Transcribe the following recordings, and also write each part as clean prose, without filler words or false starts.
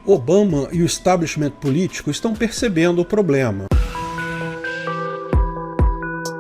Obama e o establishment político estão percebendo o problema.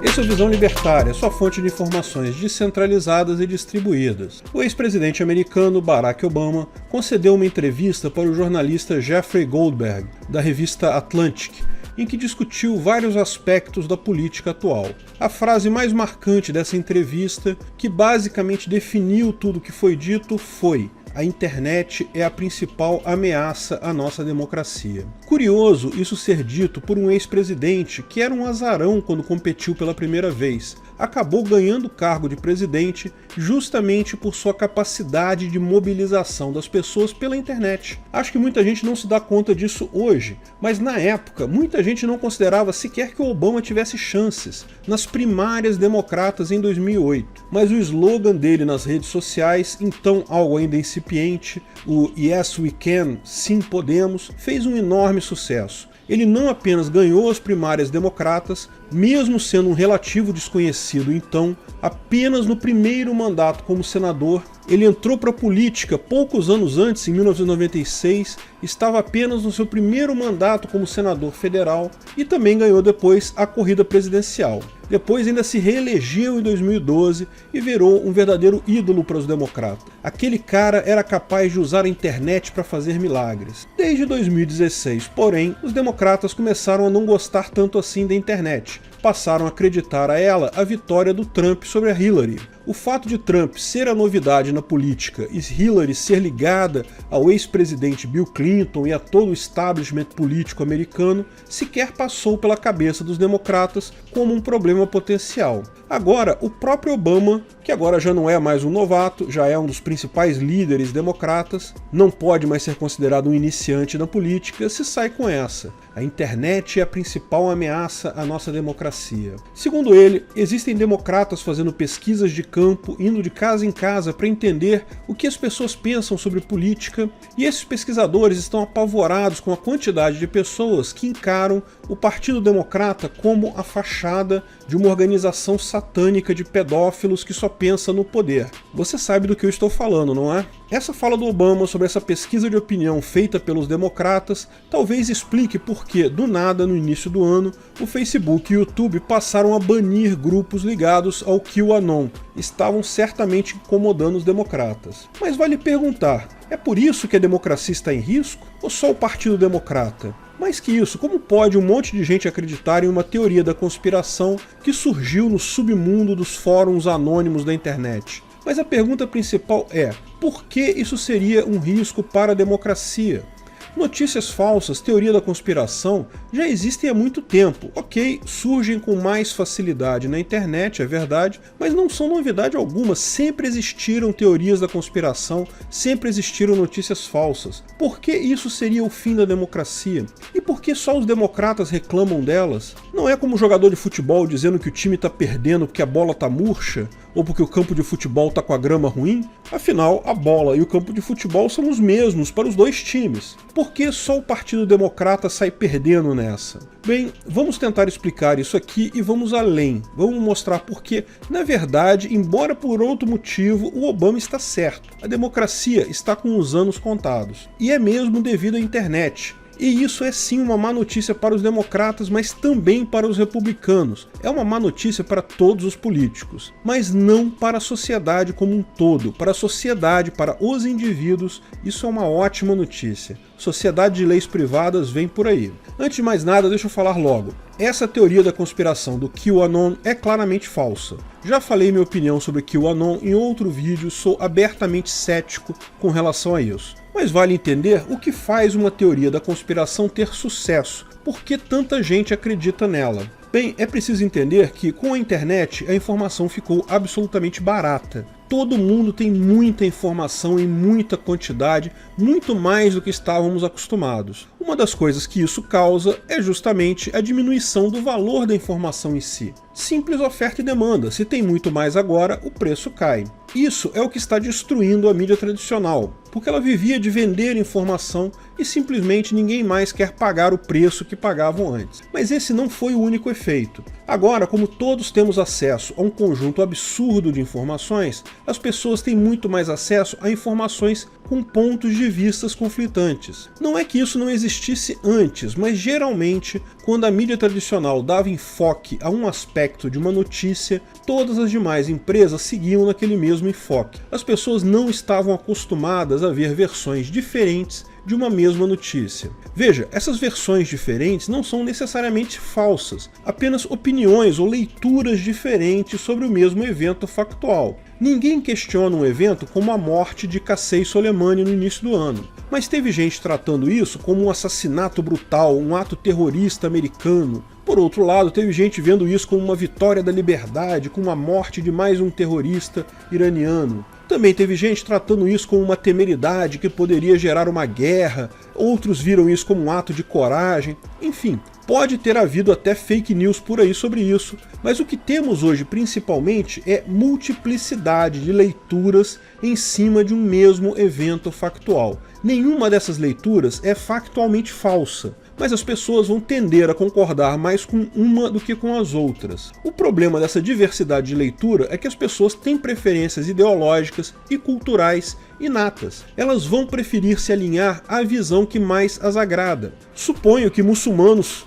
Esse é o Visão Libertária, sua fonte de informações descentralizadas e distribuídas. O ex-presidente americano Barack Obama concedeu uma entrevista para o jornalista Jeffrey Goldberg, da revista Atlantic, em que discutiu vários aspectos da política atual. A frase mais marcante dessa entrevista, que basicamente definiu tudo o que foi dito, foi: a internet é a principal ameaça à nossa democracia. Curioso isso ser dito por um ex-presidente que era um azarão quando competiu pela primeira vez. Acabou ganhando o cargo de presidente justamente por sua capacidade de mobilização das pessoas pela internet. Acho que muita gente não se dá conta disso hoje, mas na época muita gente não considerava sequer que o Obama tivesse chances nas primárias democratas em 2008. Mas o slogan dele nas redes sociais, então algo ainda incipiente, o Yes We Can, Sim Podemos, fez um enorme sucesso. Ele não apenas ganhou as primárias democratas, mesmo sendo um relativo desconhecido então, apenas no primeiro mandato como senador, ele entrou para a política poucos anos antes, em 1996, estava apenas no seu primeiro mandato como senador federal e também ganhou depois a corrida presidencial. Depois ainda se reelegeu em 2012 e virou um verdadeiro ídolo para os democratas. Aquele cara era capaz de usar a internet para fazer milagres. Desde 2016, porém, os democratas começaram a não gostar tanto assim da internet. Passaram a acreditar a ela a vitória do Trump sobre a Hillary. O fato de Trump ser a novidade na política e Hillary ser ligada ao ex-presidente Bill Clinton e a todo o establishment político americano sequer passou pela cabeça dos democratas como um problema potencial. Agora, o próprio Obama, que agora já não é mais um novato, já é um dos principais líderes democratas, não pode mais ser considerado um iniciante na política, se sai com essa: a internet é a principal ameaça à nossa democracia. Segundo ele, existem democratas fazendo pesquisas de campo, indo de casa em casa para entender o que as pessoas pensam sobre política, e esses pesquisadores estão apavorados com a quantidade de pessoas que encaram o Partido Democrata como a fachada de uma organização satânica de pedófilos que só pensa no poder. Você sabe do que eu estou falando, não é? Essa fala do Obama sobre essa pesquisa de opinião feita pelos democratas talvez explique por que, do nada, no início do ano, o Facebook e o YouTube passaram a banir grupos ligados ao QAnon. Estavam certamente incomodando os democratas. Mas vale perguntar, é por isso que a democracia está em risco? Ou só o Partido Democrata? Mais que isso, como pode um monte de gente acreditar em uma teoria da conspiração que surgiu no submundo dos fóruns anônimos da internet? Mas a pergunta principal é: por que isso seria um risco para a democracia? Notícias falsas, teoria da conspiração, já existem há muito tempo. Ok, surgem com mais facilidade na internet, é verdade, mas não são novidade alguma. Sempre existiram teorias da conspiração, sempre existiram notícias falsas. Por que isso seria o fim da democracia? E por que só os democratas reclamam delas? Não é como um jogador de futebol dizendo que o time está perdendo porque a bola está murcha, ou porque o campo de futebol está com a grama ruim? Afinal, a bola e o campo de futebol são os mesmos para os dois times. Por que só o Partido Democrata sai perdendo nessa? Bem, vamos tentar explicar isso aqui e vamos além. Vamos mostrar por que, na verdade, embora por outro motivo, o Obama está certo. A democracia está com os anos contados. E é mesmo devido à internet. E isso é sim uma má notícia para os democratas, mas também para os republicanos. É uma má notícia para todos os políticos, mas não para a sociedade como um todo. Para a sociedade, para os indivíduos, isso é uma ótima notícia. Sociedade de leis privadas vem por aí. Antes de mais nada, deixa eu falar logo. Essa teoria da conspiração do QAnon é claramente falsa. Já falei minha opinião sobre QAnon em outro vídeo, sou abertamente cético com relação a isso. Mas vale entender o que faz uma teoria da conspiração ter sucesso, por que tanta gente acredita nela. Bem, é preciso entender que com a internet a informação ficou absolutamente barata. Todo mundo tem muita informação em muita quantidade, muito mais do que estávamos acostumados. Uma das coisas que isso causa é justamente a diminuição do valor da informação em si. Simples oferta e demanda, se tem muito mais agora, o preço cai. Isso é o que está destruindo a mídia tradicional, porque ela vivia de vender informação e simplesmente ninguém mais quer pagar o preço que pagavam antes. Mas esse não foi o único efeito. Agora, como todos temos acesso a um conjunto absurdo de informações, as pessoas têm muito mais acesso a informações com pontos de vistas conflitantes. Não é que isso não existisse antes, mas geralmente, quando a mídia tradicional dava enfoque a um aspecto de uma notícia, todas as demais empresas seguiam naquele mesmo enfoque. As pessoas não estavam acostumadas a ver versões diferentes de uma mesma notícia. Veja, essas versões diferentes não são necessariamente falsas, apenas opiniões ou leituras diferentes sobre o mesmo evento factual. Ninguém questiona um evento como a morte de Qasem Soleimani no início do ano, mas teve gente tratando isso como um assassinato brutal, um ato terrorista americano. Por outro lado, teve gente vendo isso como uma vitória da liberdade, como a morte de mais um terrorista iraniano. Também teve gente tratando isso como uma temeridade que poderia gerar uma guerra, outros viram isso como um ato de coragem, enfim. Pode ter havido até fake news por aí sobre isso, mas o que temos hoje principalmente é multiplicidade de leituras em cima de um mesmo evento factual. Nenhuma dessas leituras é factualmente falsa, mas as pessoas vão tender a concordar mais com uma do que com as outras. O problema dessa diversidade de leitura é que as pessoas têm preferências ideológicas e culturais inatas. Elas vão preferir se alinhar à visão que mais as agrada. Suponho que muçulmanos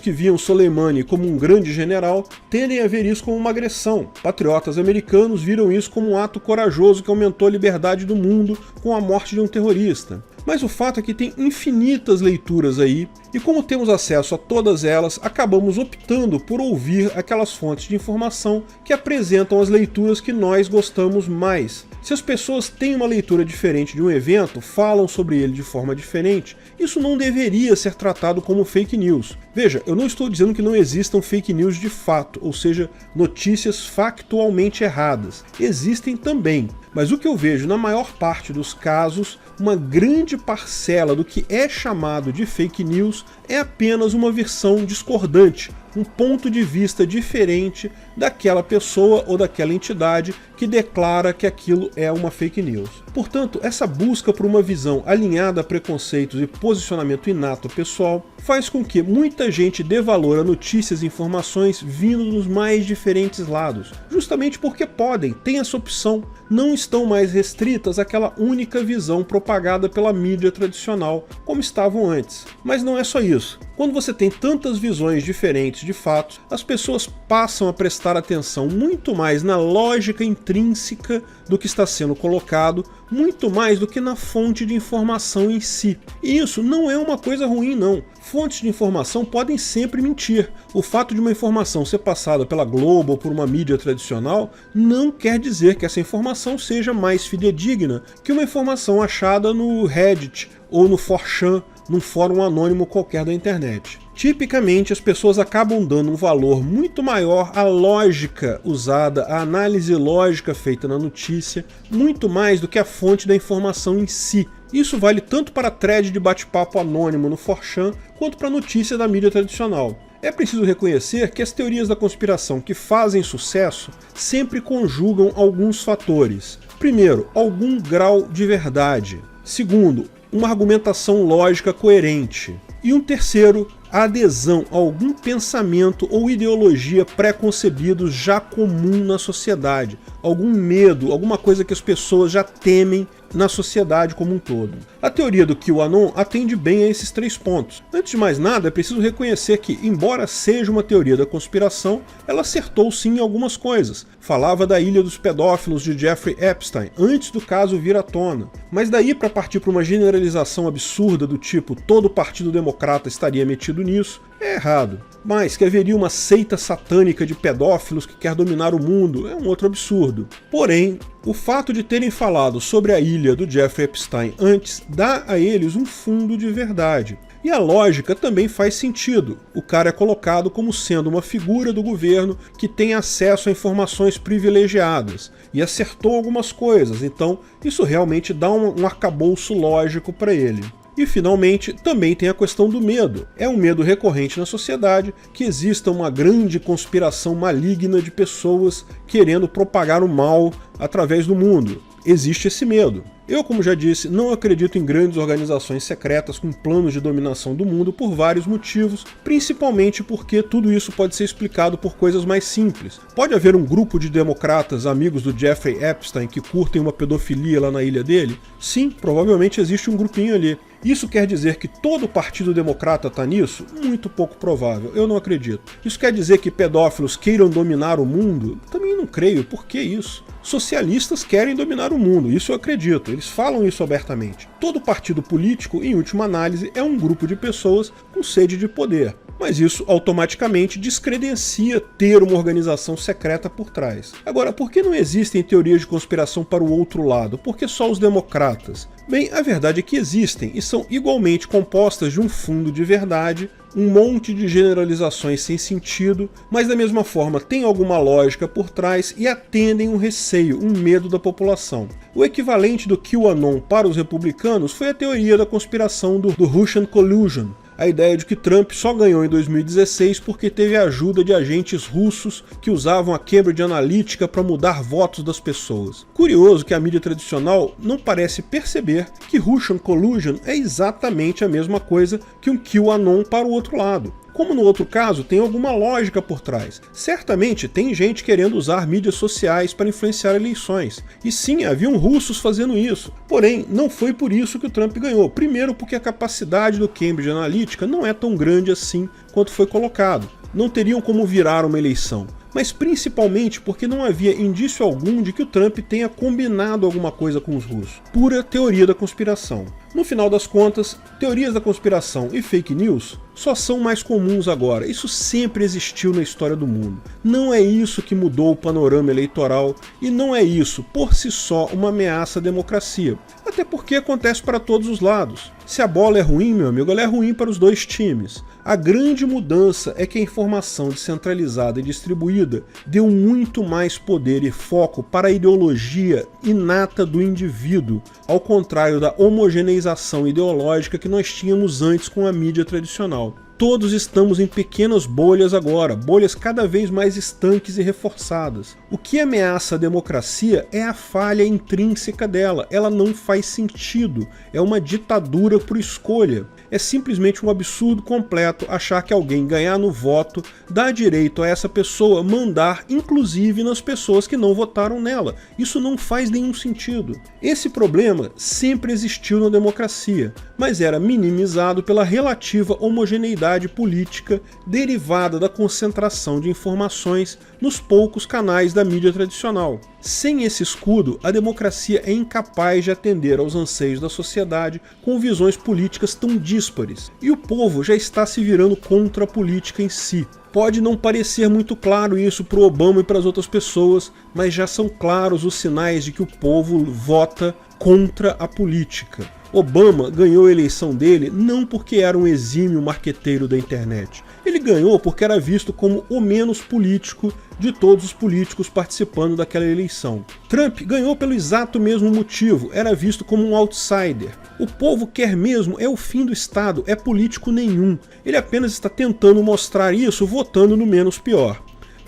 que viam Soleimani como um grande general tendem a ver isso como uma agressão. Patriotas americanos viram isso como um ato corajoso que aumentou a liberdade do mundo com a morte de um terrorista. Mas o fato é que tem infinitas leituras aí, e como temos acesso a todas elas, acabamos optando por ouvir aquelas fontes de informação que apresentam as leituras que nós gostamos mais. Se as pessoas têm uma leitura diferente de um evento, falam sobre ele de forma diferente, isso não deveria ser tratado como fake news. Veja, eu não estou dizendo que não existam fake news de fato, ou seja, notícias factualmente erradas. Existem também, mas o que eu vejo na maior parte dos casos, uma grande parcela do que é chamado de fake news é apenas uma versão discordante, um ponto de vista diferente daquela pessoa ou daquela entidade que declara que aquilo é uma fake news. Portanto, essa busca por uma visão alinhada a preconceitos e posicionamento inato pessoal faz com que muita gente dê valor a notícias e informações vindo dos mais diferentes lados, justamente porque podem, têm essa opção, não estão mais restritas àquela única visão propagada pela mídia tradicional, como estavam antes. Mas não é só isso. Quando você tem tantas visões diferentes de fatos, as pessoas passam a prestar atenção muito mais na lógica intrínseca do que está sendo colocado, muito mais do que na fonte de informação em si. E isso não é uma coisa ruim, não. Fontes de informação podem sempre mentir. O fato de uma informação ser passada pela Globo ou por uma mídia tradicional não quer dizer que essa informação seja mais fidedigna que uma informação achada no Reddit ou no 4chan, num fórum anônimo qualquer da internet. Tipicamente, as pessoas acabam dando um valor muito maior à lógica usada, à análise lógica feita na notícia, muito mais do que a fonte da informação em si. Isso vale tanto para a thread de bate-papo anônimo no 4chan, quanto para a notícia da mídia tradicional. É preciso reconhecer que as teorias da conspiração que fazem sucesso sempre conjugam alguns fatores. Primeiro, algum grau de verdade. Segundo, uma argumentação lógica coerente. E um terceiro, a adesão a algum pensamento ou ideologia pré-concebidos já comum na sociedade, algum medo, alguma coisa que as pessoas já temem na sociedade como um todo. A teoria do QAnon atende bem a esses três pontos. Antes de mais nada, é preciso reconhecer que, embora seja uma teoria da conspiração, ela acertou sim em algumas coisas. Falava da ilha dos pedófilos de Jeffrey Epstein, antes do caso vir à tona. Mas daí para partir para uma generalização absurda do tipo todo o Partido Democrata estaria metido nisso, é errado. Mas que haveria uma seita satânica de pedófilos que quer dominar o mundo é um outro absurdo. Porém, o fato de terem falado sobre a ilha do Jeffrey Epstein antes dá a eles um fundo de verdade. E a lógica também faz sentido. O cara é colocado como sendo uma figura do governo que tem acesso a informações privilegiadas e acertou algumas coisas, então isso realmente dá um arcabouço lógico para ele. E, finalmente, também tem a questão do medo. É um medo recorrente na sociedade que exista uma grande conspiração maligna de pessoas querendo propagar o mal através do mundo. Existe esse medo. Eu, como já disse, não acredito em grandes organizações secretas com planos de dominação do mundo por vários motivos, principalmente porque tudo isso pode ser explicado por coisas mais simples. Pode haver um grupo de democratas amigos do Jeffrey Epstein que curtem uma pedofilia lá na ilha dele? Sim, provavelmente existe um grupinho ali. Isso quer dizer que todo o Partido Democrata está nisso? Muito pouco provável, eu não acredito. Isso quer dizer que pedófilos queiram dominar o mundo? Também não creio, por que isso? Socialistas querem dominar o mundo, isso eu acredito, eles falam isso abertamente. Todo partido político, em última análise, é um grupo de pessoas com sede de poder. Mas isso automaticamente descredencia ter uma organização secreta por trás. Agora, por que não existem teorias de conspiração para o outro lado? Por que só os democratas? Bem, a verdade é que existem e são igualmente compostas de um fundo de verdade, um monte de generalizações sem sentido, mas da mesma forma tem alguma lógica por trás e atendem um receio, um medo da população. O equivalente do QAnon para os republicanos foi a teoria da conspiração do Russian Collusion, a ideia de que Trump só ganhou em 2016 porque teve a ajuda de agentes russos que usavam a Cambridge Analytica para mudar votos das pessoas. Curioso que a mídia tradicional não parece perceber que Russian Collusion é exatamente a mesma coisa que um QAnon para o outro lado. Como no outro caso, tem alguma lógica por trás. Certamente tem gente querendo usar mídias sociais para influenciar eleições. E sim, haviam russos fazendo isso. Porém, não foi por isso que o Trump ganhou. Primeiro porque a capacidade do Cambridge Analytica não é tão grande assim quanto foi colocado. Não teriam como virar uma eleição. Mas principalmente porque não havia indício algum de que o Trump tenha combinado alguma coisa com os russos. Pura teoria da conspiração. No final das contas, teorias da conspiração e fake news só são mais comuns agora. Isso sempre existiu na história do mundo. Não é isso que mudou o panorama eleitoral e não é isso, por si só, uma ameaça à democracia. Até porque acontece para todos os lados. Se a bola é ruim, meu amigo, ela é ruim para os dois times. A grande mudança é que a informação descentralizada e distribuída deu muito mais poder e foco para a ideologia inata do indivíduo, ao contrário da homogeneização ideológica que nós tínhamos antes com a mídia tradicional. Todos estamos em pequenas bolhas agora, bolhas cada vez mais estanques e reforçadas. O que ameaça a democracia é a falha intrínseca dela, ela não faz sentido, é uma ditadura por escolha. É simplesmente um absurdo completo achar que alguém ganhar no voto dá direito a essa pessoa mandar, inclusive nas pessoas que não votaram nela. Isso não faz nenhum sentido. Esse problema sempre existiu na democracia, mas era minimizado pela relativa homogeneidade política derivada da concentração de informações nos poucos canais da mídia tradicional. Sem esse escudo, a democracia é incapaz de atender aos anseios da sociedade com visões políticas tão díspares, e o povo já está se virando contra a política em si. Pode não parecer muito claro isso para o Obama e para as outras pessoas, mas já são claros os sinais de que o povo vota contra a política. Obama ganhou a eleição dele não porque era um exímio marqueteiro da internet. Ele ganhou porque era visto como o menos político de todos os políticos participando daquela eleição. Trump ganhou pelo exato mesmo motivo, era visto como um outsider. O povo quer mesmo é o fim do Estado, é político nenhum. Ele apenas está tentando mostrar isso votando no menos pior.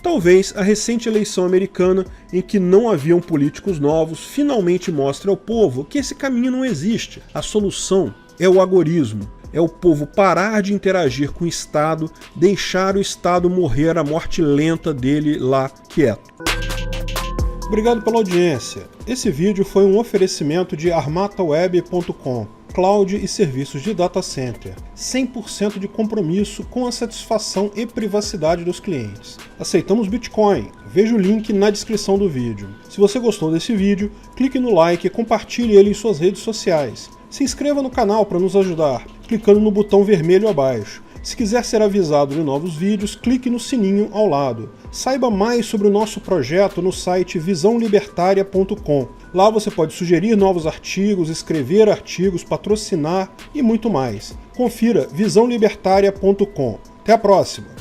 Talvez a recente eleição americana, em que não haviam políticos novos, finalmente mostre ao povo que esse caminho não existe. A solução é o agorismo. É o povo parar de interagir com o Estado, deixar o Estado morrer a morte lenta dele lá quieto. Obrigado pela audiência. Esse vídeo foi um oferecimento de armataweb.com. Cloud e serviços de data center, 100% de compromisso com a satisfação e privacidade dos clientes. Aceitamos Bitcoin, veja o link na descrição do vídeo. Se você gostou desse vídeo, clique no like e compartilhe ele em suas redes sociais. Se inscreva no canal para nos ajudar, clicando no botão vermelho abaixo. Se quiser ser avisado de novos vídeos, clique no sininho ao lado. Saiba mais sobre o nosso projeto no site visãolibertaria.com. Lá você pode sugerir novos artigos, escrever artigos, patrocinar e muito mais. Confira visãolibertaria.com. Até a próxima!